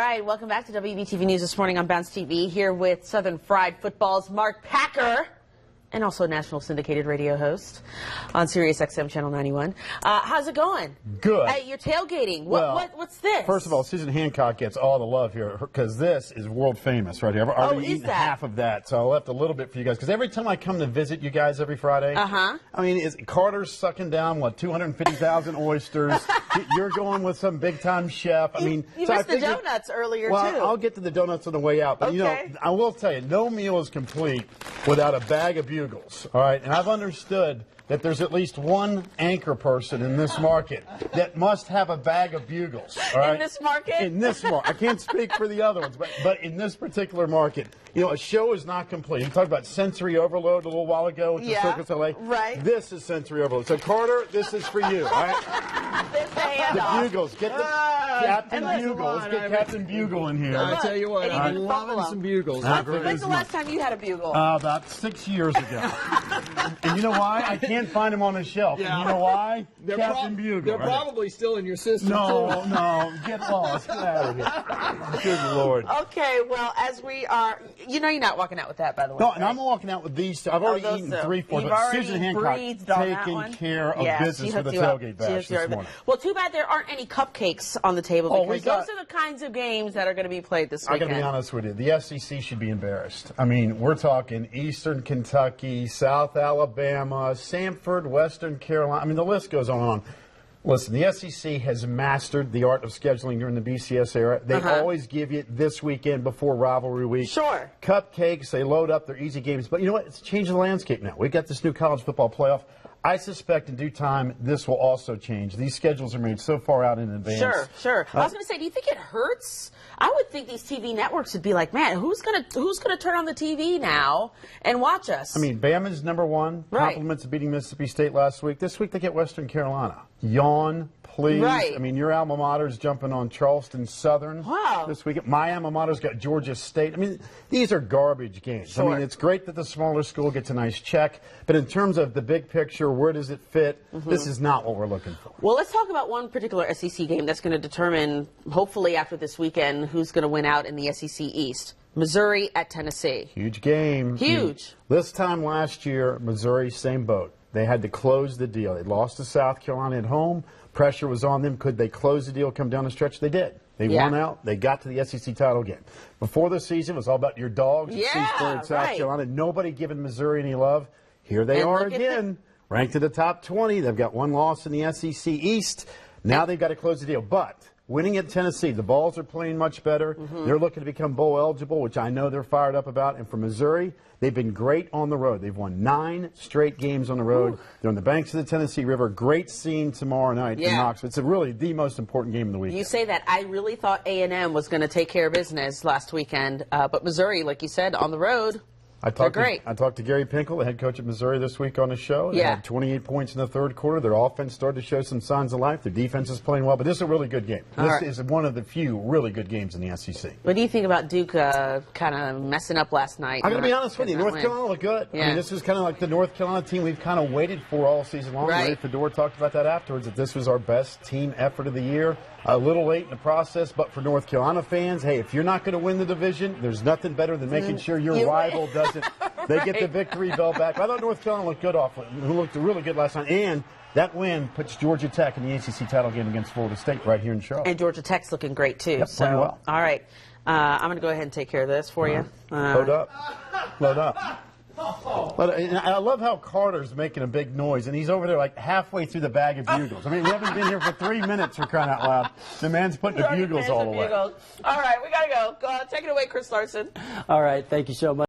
right, welcome back to WBTV News this morning on Bounce TV, here with Southern Fried Football's Mark Packer, and also a national syndicated radio host on Sirius XM Channel 91. How's it going? Good. You're tailgating. What's this? First of all, Susan Hancock gets all the love here because this is world famous right here. I've already eaten half of that, so I left a little bit for you guys. Because every time I come to visit you guys every Friday, I mean, Carter's sucking down, 250,000 oysters. You're going with some big-time chef. I mean, you missed the donuts earlier, too. Well, I'll get to the donuts on the way out. But, you know, I will tell you, no meal is complete without a bag of Bugles, all right? And I've understood that there's at least one anchor person in this market that must have a bag of Bugles, all right? In this market? In this market. I can't speak for the other ones, but in this particular market, you know, a show is not complete. We talked about sensory overload a little while ago with the Circus LA. Right. This is sensory overload. So, Carter, this is for you, all right? The Bugles. Get the Captain Bugle. Let's get Captain Bugle in here. I tell you what, I'm loving some Bugles. When's the last time you had a Bugle? About 6 years ago. And you know why? I can't find them on the shelf. And you know why? Captain Bugle. They're probably still in your system. No. Get lost. Get out of here. Good Lord. Okay, well, as we are, you know you're not walking out with that, by the way. No, and I'm walking out with these two. I've already eaten 3-4, but Susan Hancock taking care of business for the tailgate bash this morning. Well, too bad there aren't any cupcakes on the table because those are the kinds of games that are going to be played this weekend. I got to be honest with you. The SEC should be embarrassed. I mean, we're talking Eastern Kentucky, South Alabama, Samford, Western Carolina. I mean, the list goes on and on. Listen, the SEC has mastered the art of scheduling during the BCS era. They always give you this weekend before rivalry week. Sure. Cupcakes, they load up, they're easy games. But you know what? It's changed the landscape now. We've got this new college football playoff. I suspect in due time this will also change. These schedules are made so far out in advance. Sure. I was going to say, do you think it hurts? I would think these TV networks would be like, man, who's gonna turn on the TV now and watch us? I mean, Bama's #1. Compliments of beating Mississippi State last week. This week they get Western Carolina. Yawn, please. Right. I mean, your alma mater's jumping on Charleston Southern this week. My alma mater's got Georgia State. I mean, these are garbage games. Sure. I mean, it's great that the smaller school gets a nice check, but in terms of the big picture, where does it fit? This is not what we're looking for. Well, let's talk about one particular SEC game that's going to determine, hopefully after this weekend, who's going to win out in the SEC East. Missouri at Tennessee. Huge game. Huge. This time last year, Missouri, same boat. They had to close the deal. They lost to South Carolina at home. Pressure was on them. Could they close the deal, come down the stretch? They did. They won out. They got to the SEC title game. Before the season, it was all about your dogs at Seasport, South Carolina. Nobody giving Missouri any love. Here they are again, ranked in the top 20. They've got one loss in the SEC East. Now they've got to close the deal. But winning at Tennessee, the Vols are playing much better. They're looking to become bowl eligible, which I know they're fired up about. And for Missouri, they've been great on the road. They've won 9 straight games on the road. They're on the banks of the Tennessee River. Great scene tomorrow night in Knoxville. It's really the most important game of the weekend. You say that. I really thought A&M was going to take care of business last weekend. But Missouri, like you said, on the road. They're great. I talked to Gary Pinkel, the head coach at Missouri, this week on the show. They had 28 points in the third quarter. Their offense started to show some signs of life. Their defense is playing well. But this is a really good game. This is one of the few really good games in the SEC. What do you think about Duke kind of messing up last night? I'm going to be honest with you. North Carolina looked good. I mean, this is kind of like the North Carolina team we've kind of waited for all season long. Ray Fedora talked about that afterwards, that this was our best team effort of the year. A little late in the process, but for North Carolina fans, hey, if you're not going to win the division, there's nothing better than making sure your rival doesn't. They get the victory bell back. I thought North Carolina looked good who looked really good last night. And that win puts Georgia Tech in the ACC title game against Florida State right here in Charlotte. And Georgia Tech's looking great, too. Yep, playing well. All right. I'm going to go ahead and take care of this for you. Load up. Load up. But I love how Carter's making a big noise, and he's over there like halfway through the bag of Bugles. I mean, we haven't been here for 3 minutes, for crying out loud. The man's putting the Bugles all away. All right, we got to go. Go on, take it away, Chris Larson. All right, thank you so much.